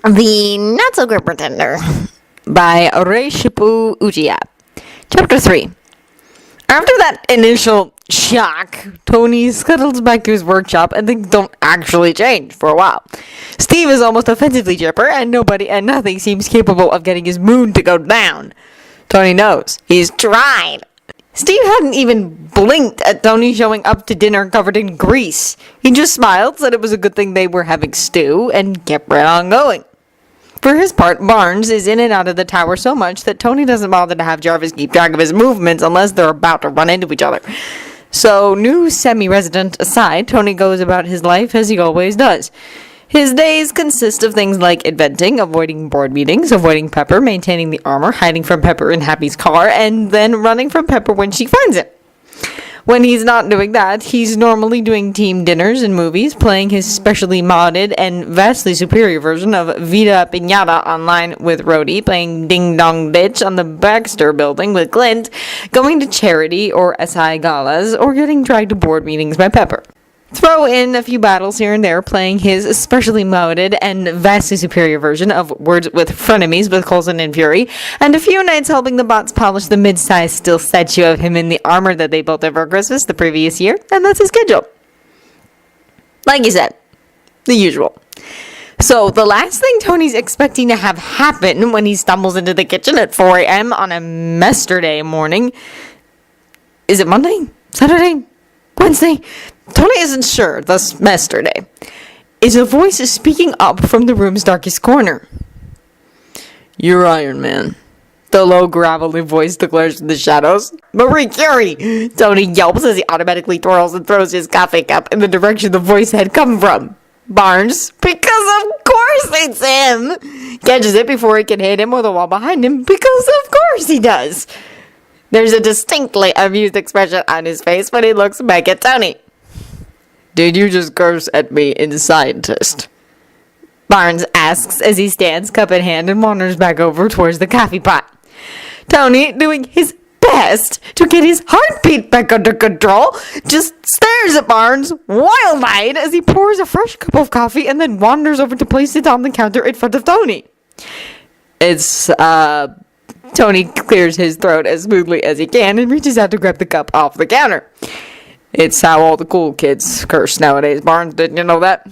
The Not So Great Pretender by Reshipu Uchiha. Chapter 3. After that initial shock, Tony scuttles back to his workshop and things don't actually change for a while. Steve is almost offensively chipper and nobody and nothing seems capable of getting his mood to go down. Tony knows. He's tried. Steve hadn't even blinked at Tony showing up to dinner covered in grease. He just smiled, said it was a good thing they were having stew, and kept right on going. For his part, Barnes is in and out of the tower so much that Tony doesn't bother to have Jarvis keep track of his movements unless they're about to run into each other. So, new semi-resident aside, Tony goes about his life as he always does. His days consist of things like inventing, avoiding board meetings, avoiding Pepper, maintaining the armor, hiding from Pepper in Happy's car, and then running from Pepper when she finds him. When he's not doing that, he's normally doing team dinners and movies, playing his specially modded and vastly superior version of Vida Piñata online with Rhodey, playing Ding Dong Ditch on the Baxter building with Clint, going to charity or SI galas, or getting dragged to board meetings by Pepper. Throw in a few battles here and there, playing his especially modded and vastly superior version of Words with Frenemies with Coulson and Fury, and a few nights helping the bots polish the mid-sized still statue of him in the armor that they built over Christmas the previous year, and that's his schedule. Like you said, the usual. So, the last thing Tony's expecting to have happen when he stumbles into the kitchen at 4 a.m. on a Mesterday morning... Is it Monday? Saturday? Wednesday? Tony isn't sure, thus Mesterday. Is a voice speaking up from the room's darkest corner. "You're Iron Man," the low, gravelly voice declares from the shadows. "Marie Curie!" Tony yelps as he automatically twirls and throws his coffee cup in the direction the voice had come from. Barnes, because of course it's him, catches it before he can hit him or the wall behind him, because of course he does. There's a distinctly amused expression on his face when he looks back at Tony. "Did you just curse at me in scientist?" Barnes asks as he stands, cup in hand, and wanders back over towards the coffee pot. Tony, doing his best to get his heartbeat back under control, just stares at Barnes, wild-eyed, as he pours a fresh cup of coffee and then wanders over to place it on the counter in front of Tony. Tony clears his throat as smoothly as he can and reaches out to grab the cup off the counter. "It's how all the cool kids curse nowadays, Barnes, didn't you know that?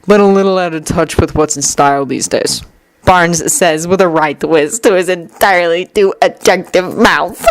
But a little out of touch with what's in style these days," Barnes says with a right twist to his entirely too attractive mouth.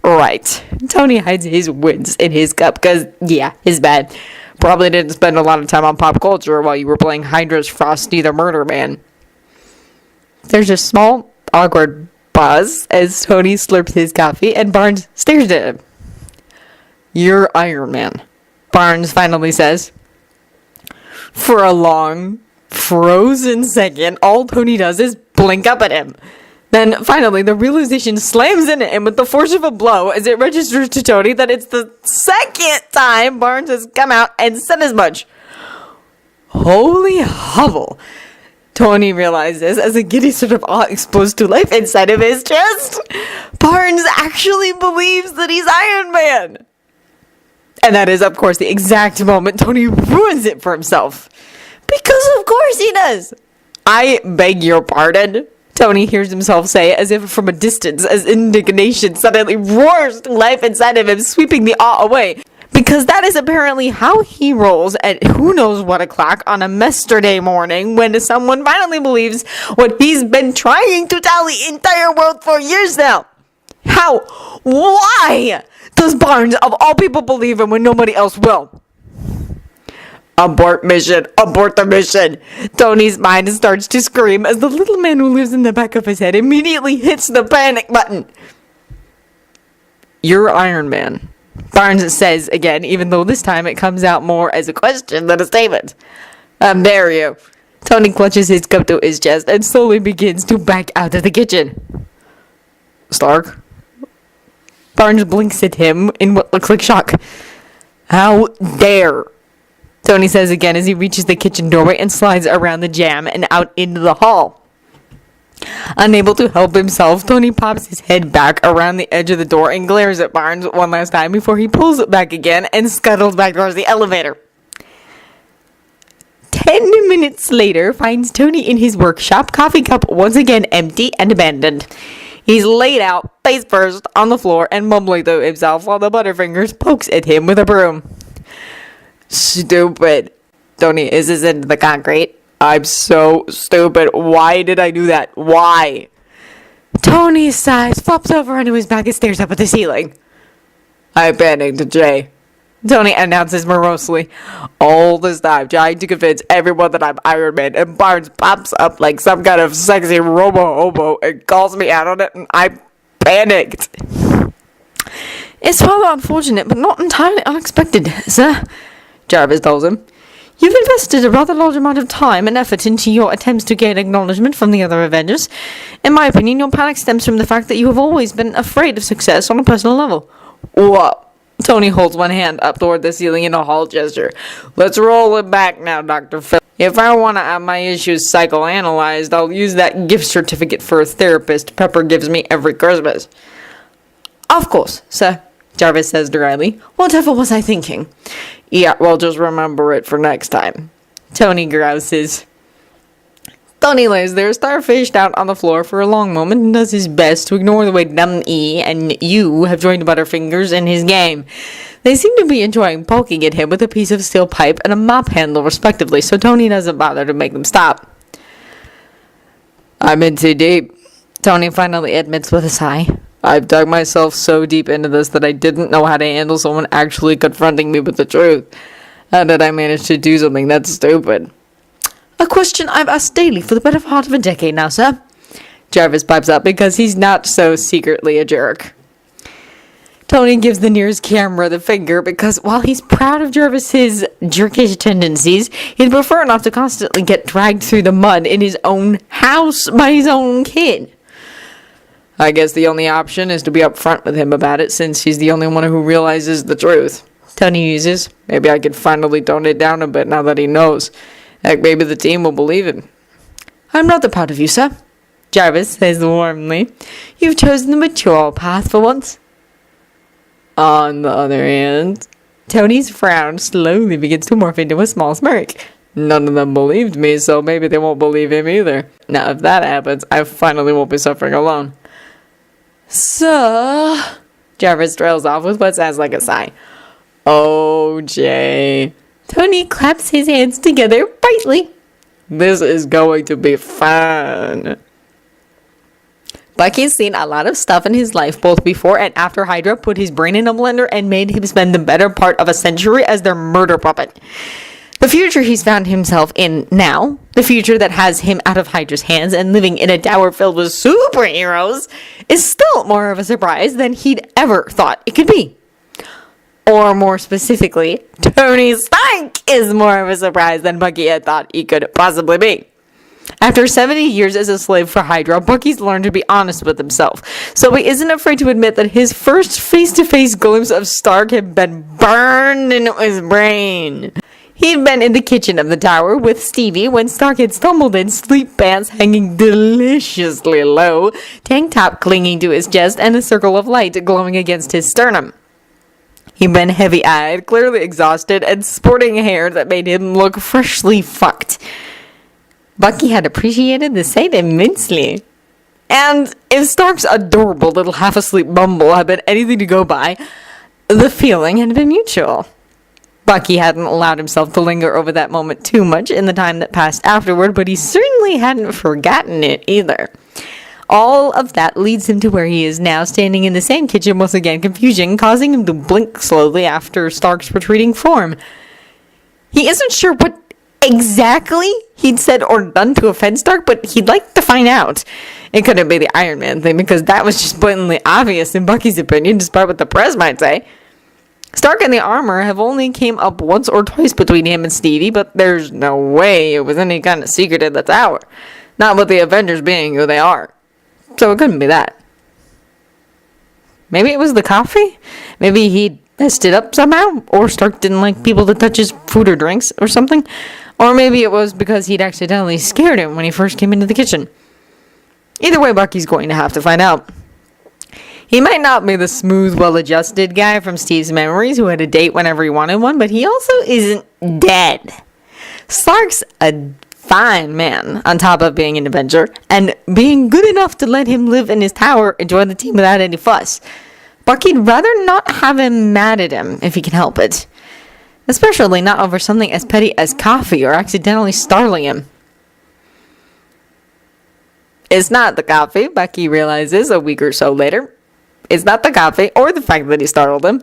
Right. Tony hides his wins in his cup, cause, yeah, his bad. Probably didn't spend a lot of time on pop culture while you were playing Hydra's Frosty the Murder Man. There's a small, awkward pause as Tony slurps his coffee and Barnes stares at him. "You're Iron Man," Barnes finally says. For a long, frozen second, all Tony does is blink up at him. Then, finally, the realization slams into him with the force of a blow as it registers to Tony that it's the second time Barnes has come out and said as much. Holy hovel! Tony realizes as a giddy sort of awe explodes to life inside of his chest. Barnes actually believes that he's Iron Man! And that is, of course, the exact moment Tony ruins it for himself. Because of course he does. "I beg your pardon," Tony hears himself say as if from a distance, as indignation suddenly roars to life inside of him, sweeping the awe away. Because that is apparently how he rolls at who knows what o'clock on a Mesterday morning when someone finally believes what he's been trying to tell the entire world for years now. How? Why does Barnes, of all people, believe him when nobody else will? Abort mission! Abort the mission! Tony's mind starts to scream as the little man who lives in the back of his head immediately hits the panic button. "You're Iron Man," Barnes says again, even though this time it comes out more as a question than a statement. "How dare you?" Tony clutches his cup to his chest and slowly begins to back out of the kitchen. "Stark?" Barnes blinks at him in what looks like shock. "How dare?" Tony says again as he reaches the kitchen doorway and slides around the jam and out into the hall. Unable to help himself, Tony pops his head back around the edge of the door and glares at Barnes one last time before he pulls it back again and scuttles back towards the elevator. 10 minutes later finds Tony in his workshop, coffee cup once again empty and abandoned. He's laid out, face first, on the floor and mumbling to himself while the Butterfingers pokes at him with a broom. Stupid. Tony hisses into the concrete. I'm so stupid. Why did I do that? Why? Tony sighs, flops over onto his back and stares up at the ceiling. I panicked, Jay. Tony announces morosely. All this time, trying to convince everyone that I'm Iron Man, and Barnes pops up like some kind of sexy robo-hobo and calls me out on it, and I panicked. It's rather unfortunate, but not entirely unexpected, sir, Jarvis tells him. You've invested a rather large amount of time and effort into your attempts to gain acknowledgement from the other Avengers. In my opinion, your panic stems from the fact that you have always been afraid of success on a personal level. Whoa. Tony holds one hand up toward the ceiling in a halt gesture. Let's roll it back now, Dr. Phil. If I want to have my issues psychoanalyzed, I'll use that gift certificate for a therapist Pepper gives me every Christmas. Of course, sir, Jarvis says dryly. Whatever was I thinking? Yeah, well, just remember it for next time. Tony grouses. Tony lays there, starfished out on the floor for a long moment and does his best to ignore the way Dumb-E and you have joined Butterfingers in his game. They seem to be enjoying poking at him with a piece of steel pipe and a mop handle respectively, so Tony doesn't bother to make them stop. I'm in too deep, Tony finally admits with a sigh. I've dug myself so deep into this that I didn't know how to handle someone actually confronting me with the truth. How did I manage to do something that stupid? A question I've asked daily for the better part of a decade now, sir. Jarvis pipes up because he's not so secretly a jerk. Tony gives the nearest camera the finger because while he's proud of Jarvis's jerkish tendencies, he'd prefer not to constantly get dragged through the mud in his own house by his own kid. I guess the only option is to be upfront with him about it since he's the only one who realizes the truth. Tony muses. Maybe I could finally tone it down a bit now that he knows. Heck, maybe the team will believe it. I'm rather proud of you, sir, Jarvis says warmly. You've chosen the mature path for once. On the other hand, Tony's frown slowly begins to morph into a small smirk. None of them believed me, so maybe they won't believe him either. Now, if that happens, I finally won't be suffering alone. Sir, Jarvis trails off with what sounds like a sigh. Oh, Jay. Tony claps his hands together brightly. This is going to be fun. Bucky's seen a lot of stuff in his life, both before and after Hydra put his brain in a blender and made him spend the better part of a century as their murder puppet. The future he's found himself in now, the future that has him out of Hydra's hands and living in a tower filled with superheroes, is still more of a surprise than he'd ever thought it could be. Or more specifically, Tony Stark is more of a surprise than Bucky had thought he could possibly be. After 70 years as a slave for Hydra, Bucky's learned to be honest with himself, so he isn't afraid to admit that his first face-to-face glimpse of Stark had been burned into his brain. He'd been in the kitchen of the tower with Stevie when Stark had stumbled in, sleep pants hanging deliciously low, tank top clinging to his chest, and a circle of light glowing against his sternum. He'd been heavy-eyed, clearly exhausted, and sporting hair that made him look freshly fucked. Bucky had appreciated the sight immensely. And if Stark's adorable little half-asleep mumble had been anything to go by, the feeling had been mutual. Bucky hadn't allowed himself to linger over that moment too much in the time that passed afterward, but he certainly hadn't forgotten it either. All of that leads him to where he is now, standing in the same kitchen once again, confusion causing him to blink slowly after Stark's retreating form. He isn't sure what exactly he'd said or done to offend Stark, but he'd like to find out. It couldn't be the Iron Man thing, because that was just blatantly obvious in Bucky's opinion, despite what the press might say. Stark and the armor have only came up once or twice between him and Stevie, but there's no way it was any kind of secret in the tower. Not with the Avengers being who they are. So it couldn't be that. Maybe it was the coffee? Maybe he messed it up somehow? Or Stark didn't like people to touch his food or drinks or something? Or maybe it was because he'd accidentally scared him when he first came into the kitchen. Either way, Bucky's going to have to find out. He might not be the smooth, well-adjusted guy from Steve's Memories who had a date whenever he wanted one, but he also isn't dead. Stark's a fine man, on top of being an Avenger, and being good enough to let him live in his tower and join the team without any fuss. Bucky'd rather not have him mad at him if he can help it. Especially not over something as petty as coffee or accidentally startling him. It's not the coffee, Bucky realizes a week or so later. It's not the coffee or the fact that he startled him.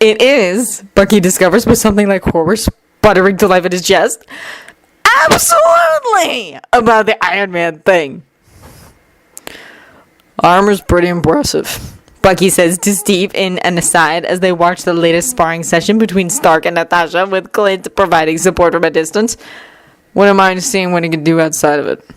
It is, Bucky discovers with something like horror sputtering to life in his chest, absolutely about the Iron Man thing. Armor's pretty impressive, Bucky says to Steve in an aside as they watch the latest sparring session between Stark and Natasha, with Clint providing support from a distance. Wouldn't mind seeing what he can do outside of it.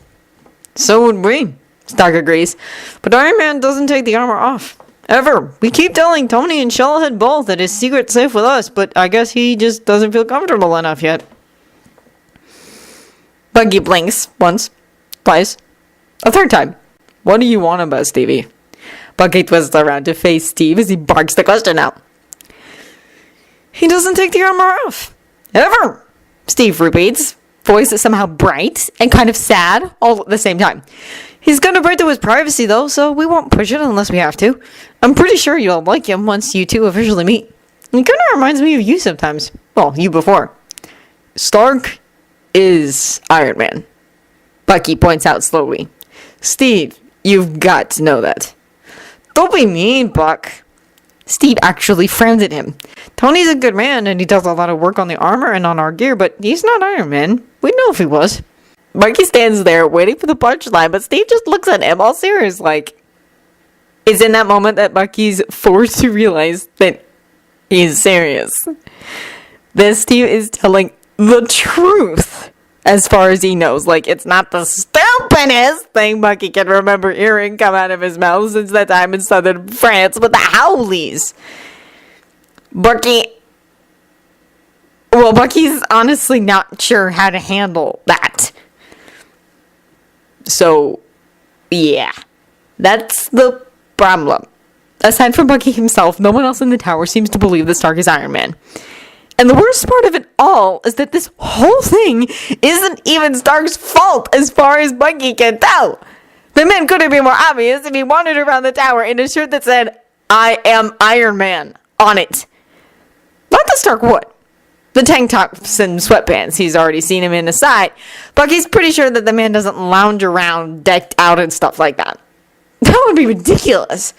So would we, Stark agrees. But Iron Man doesn't take the armor off. Ever. We keep telling Tony and Shellhead both that his secret's safe with us, but I guess he just doesn't feel comfortable enough yet. Bucky blinks once, twice, a third time. What do you want about Stevie? Bucky twists around to face Steve as he barks the question out. He doesn't take the armor off. Ever. Steve repeats, voice is somehow bright and kind of sad all at the same time. He's gonna break to his privacy though, so we won't push it unless we have to. I'm pretty sure you'll like him once you two officially meet. He kinda reminds me of you sometimes. Well, you before. Stark is Iron Man, Bucky points out slowly. Steve, you've got to know that. Don't be mean, Buck. Steve actually frowns at him. Tony's a good man and he does a lot of work on the armor and on our gear, but he's not Iron Man. We'd know if he was. Bucky stands there waiting for the punchline, but Steve just looks at him all serious like. It's in that moment that Bucky's forced to realize that he's serious. That Steve is telling the truth as far as he knows. Like, it's not the stupidest thing Bucky can remember hearing come out of his mouth since that time in southern France with the Howleys. Bucky's honestly not sure how to handle that. So, yeah, that's the problem. Aside from Bucky himself, no one else in the tower seems to believe that Stark is Iron Man. And the worst part of it all is that this whole thing isn't even Stark's fault as far as Bucky can tell. The man couldn't be more obvious if he wandered around the tower in a shirt that said, I am Iron Man, on it. Not that Stark would. The tank tops and sweatpants, he's already seen him in the sight. Bucky's pretty sure that the man doesn't lounge around decked out and stuff like that. That would be ridiculous.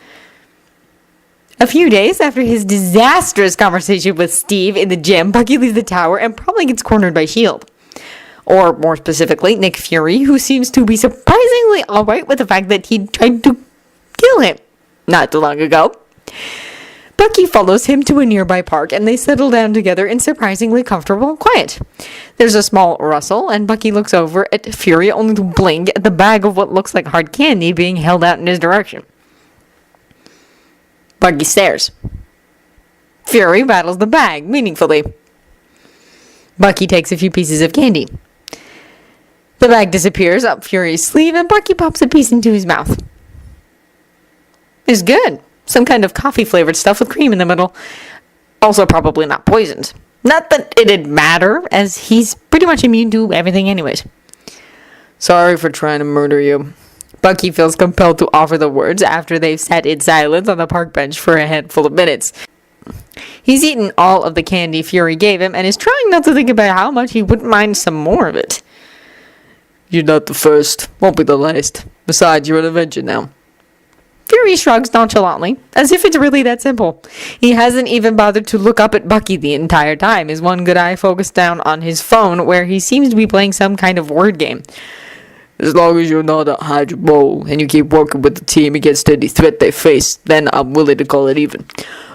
A few days after his disastrous conversation with Steve in the gym, Bucky leaves the tower and probably gets cornered by S.H.I.E.L.D. Or, more specifically, Nick Fury, who seems to be surprisingly alright with the fact that he tried to kill him not too long ago. Bucky follows him to a nearby park, and they settle down together in surprisingly comfortable quiet. There's a small rustle, and Bucky looks over at Fury only to blink at the bag of what looks like hard candy being held out in his direction. Bucky stares. Fury rattles the bag meaningfully. Bucky takes a few pieces of candy. The bag disappears up Fury's sleeve, and Bucky pops a piece into his mouth. It's good. Some kind of coffee-flavored stuff with cream in the middle. Also probably not poisoned. Not that it'd matter, as he's pretty much immune to everything anyways. Sorry for trying to murder you. Bucky feels compelled to offer the words after they've sat in silence on the park bench for a handful of minutes. He's eaten all of the candy Fury gave him and is trying not to think about how much he wouldn't mind some more of it. You're not the first. Won't be the last. Besides, you're an Avenger now. Fury shrugs nonchalantly, as if it's really that simple. He hasn't even bothered to look up at Bucky the entire time, his one good eye focused down on his phone, where he seems to be playing some kind of word game. As long as you're not a Hydra Bowl, and you keep working with the team against any threat they face, then I'm willing to call it even.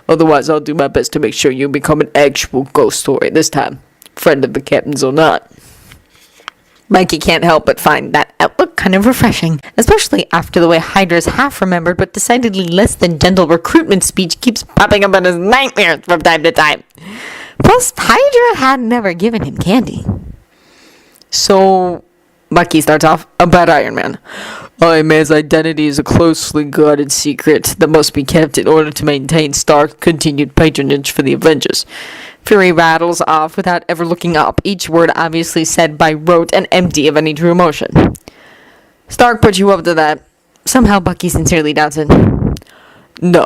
Otherwise, I'll do my best to make sure you become an actual ghost story this time, friend of the captain's or not. Mikey can't help but find that outlook kind of refreshing, especially after the way Hydra's half-remembered but decidedly less than gentle recruitment speech keeps popping up in his nightmares from time to time. Plus, Hydra had never given him candy. So, Bucky starts off about Iron Man. Iron Man's identity is a closely guarded secret that must be kept in order to maintain Stark's continued patronage for the Avengers. Fury rattles off without ever looking up, each word obviously said by rote and empty of any true emotion. Stark put you up to that. Somehow Bucky sincerely doubts it. No.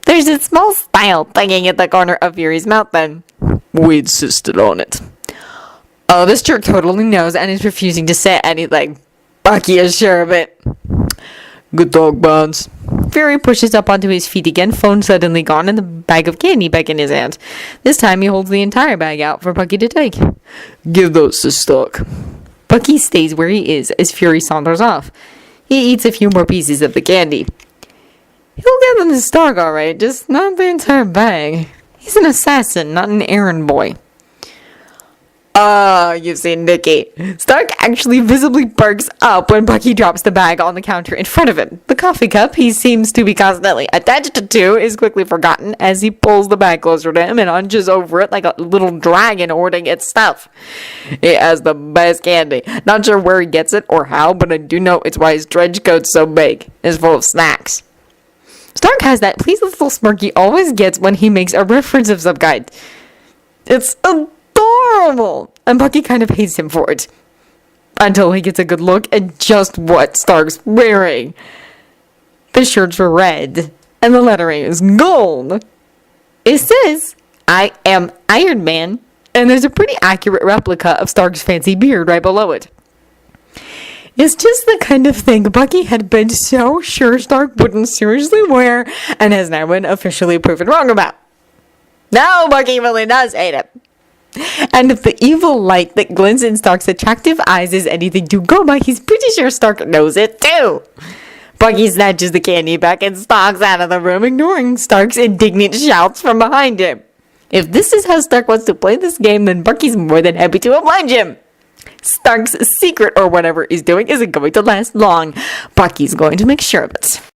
There's a small smile tugging at the corner of Fury's mouth then. We insisted on it. Oh, this jerk totally knows and is refusing to say anything. Bucky is sure of it. Good dog, Bonds. Fury pushes up onto his feet again, phone suddenly gone, and the bag of candy back in his hand. This time he holds the entire bag out for Bucky to take. Give those to Stark. Bucky stays where he is as Fury saunters off. He eats a few more pieces of the candy. He'll get them to Stark alright, just not the entire bag. He's an assassin, not an errand boy. You've seen Nikki. Stark actually visibly perks up when Bucky drops the bag on the counter in front of him. The coffee cup he seems to be constantly attached to is quickly forgotten as he pulls the bag closer to him and hunches over it like a little dragon hoarding its stuff. It has the best candy. Not sure where he gets it or how, but I do know it's why his trench coat's so big. It's full of snacks. Stark has that pleased little smirk he always gets when he makes a reference of some kind. It's adorable, and Bucky kind of hates him for it. Until he gets a good look at just what Stark's wearing. The shirts are red, and the lettering is gold. It says, I am Iron Man, and there's a pretty accurate replica of Stark's fancy beard right below it. It's just the kind of thing Bucky had been so sure Stark wouldn't seriously wear, and has now been officially proven wrong about. Now Bucky really does hate him. And if the evil light that glints in Stark's attractive eyes is anything to go by, he's pretty sure Stark knows it too. Bucky snatches the candy back and stalks out of the room, ignoring Stark's indignant shouts from behind him. If this is how Stark wants to play this game, then Bucky's more than happy to oblige him. Stark's secret, or whatever he's doing, isn't going to last long. Bucky's going to make sure of it.